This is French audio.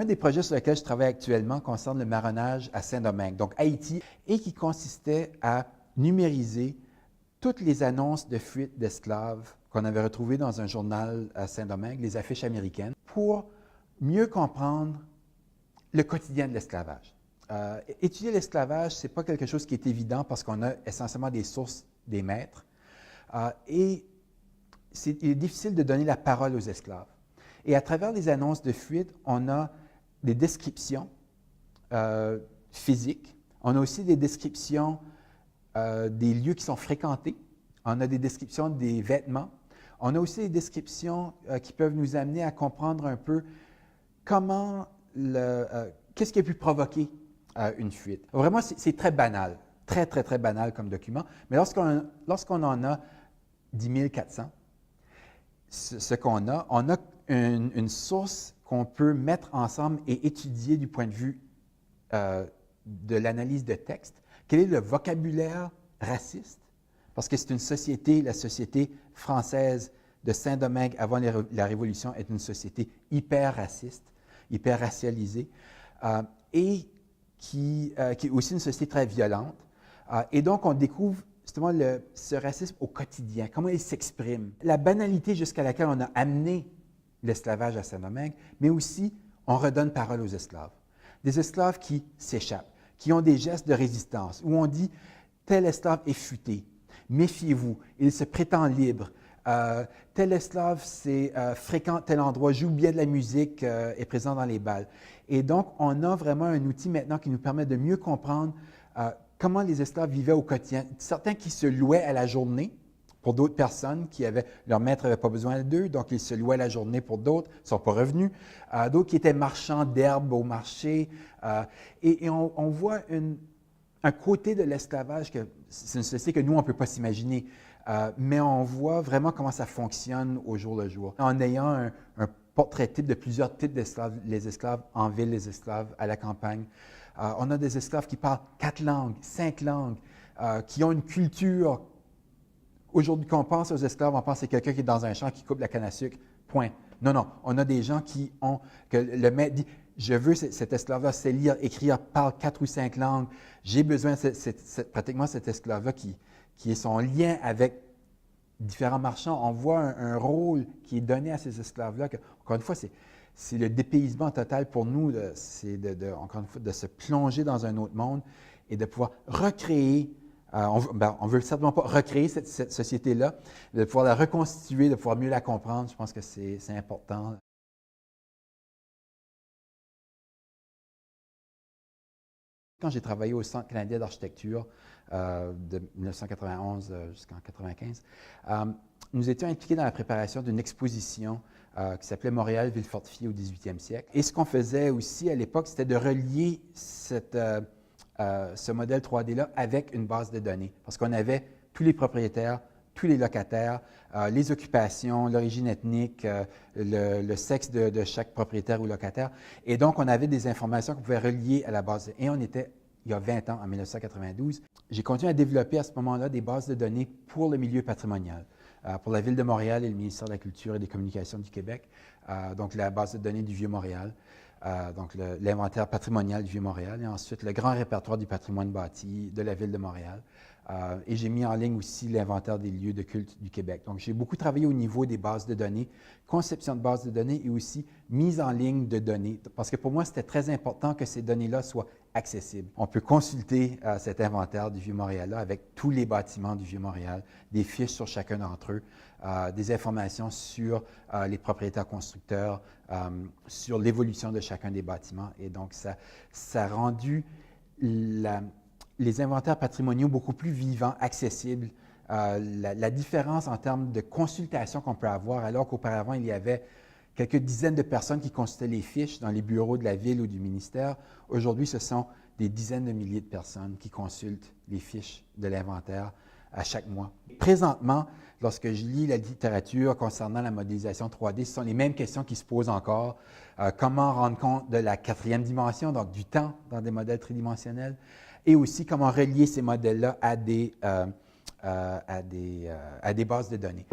Un des projets sur lesquels je travaille actuellement concerne le marronnage à Saint-Domingue, donc Haïti, et qui consistait à numériser toutes les annonces de fuite d'esclaves qu'on avait retrouvées dans un journal à Saint-Domingue, les affiches américaines, pour mieux comprendre le quotidien de l'esclavage. Étudier l'esclavage, ce n'est pas quelque chose qui est évident parce qu'on a essentiellement des sources des maîtres et il est difficile de donner la parole aux esclaves. Et à travers les annonces de fuite, on a des descriptions physiques, on a aussi des descriptions des lieux qui sont fréquentés, on a des descriptions des vêtements, on a aussi des descriptions qui peuvent nous amener à comprendre un peu comment, qu'est-ce qui a pu provoquer une fuite. Vraiment, c'est très banal, très banal comme document, mais lorsqu'on en a 10 400, ce qu'on a, on a une source qu'on peut mettre ensemble et étudier du point de vue de l'analyse de texte. Quel est le vocabulaire raciste? Parce que c'est une société, la société française de Saint-Domingue avant la Révolution est une société hyper raciste, hyper racialisée, et qui est aussi une société très violente. Et donc, on découvre justement ce racisme au quotidien, comment il s'exprime, la banalité jusqu'à laquelle on a amené l'esclavage à Saint-Domingue, mais aussi on redonne parole aux esclaves. Des esclaves qui s'échappent, qui ont des gestes de résistance, où on dit « tel esclave est futé, méfiez-vous, il se prétend libre, tel esclave fréquente tel endroit, joue bien de la musique, est présent dans les bals ». Et donc, on a vraiment un outil maintenant qui nous permet de mieux comprendre comment les esclaves vivaient au quotidien. Certains qui se louaient à la journée pour d'autres personnes leur maître n'avait pas besoin d'eux, donc ils se louaient la journée pour d'autres, ils ne sont pas revenus. D'autres qui étaient marchands d'herbes au marché. Et on voit un côté de l'esclavage que c'est une société que nous, on ne peut pas s'imaginer, mais on voit vraiment comment ça fonctionne au jour le jour. En ayant un portrait type de plusieurs types d'esclaves, les esclaves en ville, les esclaves à la campagne. On a des esclaves qui parlent 4 langues, 5 langues, qui ont une culture. Aujourd'hui, quand on pense aux esclaves, on pense que c'est quelqu'un qui est dans un champ qui coupe la canne à sucre, point. Non, on a des gens que le maître dit « Je veux cet esclave-là sait lire, écrire, parle 4 ou 5 langues. J'ai besoin pratiquement cet esclave-là qui est son lien avec différents marchands. » On voit un rôle qui est donné à ces esclaves-là. Encore une fois, c'est le dépaysement total pour nous, encore une fois, de se plonger dans un autre monde et de pouvoir recréer. On ne veut certainement pas recréer cette société-là, de pouvoir la reconstituer, de pouvoir mieux la comprendre. Je pense que c'est important. Quand j'ai travaillé au Centre canadien d'architecture de 1991 jusqu'en 1995, nous étions impliqués dans la préparation d'une exposition qui s'appelait « Montréal, ville fortifiée au 18e siècle ». Et ce qu'on faisait aussi à l'époque, c'était de relier ce modèle 3D-là avec une base de données. Parce qu'on avait tous les propriétaires, tous les locataires, les occupations, l'origine ethnique, le sexe de chaque propriétaire ou locataire. Et donc, on avait des informations qu'on pouvait relier à la base. Et on était, il y a 20 ans, en 1992. J'ai continué à développer à ce moment-là des bases de données pour le milieu patrimonial, pour la Ville de Montréal et le ministère de la Culture et des Communications du Québec, donc la base de données du Vieux-Montréal. Donc l'inventaire patrimonial du Vieux-Montréal et ensuite le grand répertoire du patrimoine bâti de la Ville de Montréal. Et j'ai mis en ligne aussi l'inventaire des lieux de culte du Québec. Donc, j'ai beaucoup travaillé au niveau des bases de données, conception de bases de données et aussi mise en ligne de données. Parce que pour moi, c'était très important que ces données-là soient accessibles. On peut consulter cet inventaire du Vieux-Montréal-là avec tous les bâtiments du Vieux-Montréal, des fiches sur chacun d'entre eux, des informations sur les propriétaires constructeurs, sur l'évolution de chacun des bâtiments. Et donc, ça a rendu les inventaires patrimoniaux beaucoup plus vivants, accessibles. La différence en termes de consultation qu'on peut avoir, alors qu'auparavant, il y avait quelques dizaines de personnes qui consultaient les fiches dans les bureaux de la ville ou du ministère. Aujourd'hui, ce sont des dizaines de milliers de personnes qui consultent les fiches de l'inventaire à chaque mois. Présentement, lorsque je lis la littérature concernant la modélisation 3D, ce sont les mêmes questions qui se posent encore. Comment rendre compte de la 4e dimension, donc du temps dans des modèles tridimensionnels, et aussi comment relier ces modèles-là à des bases de données.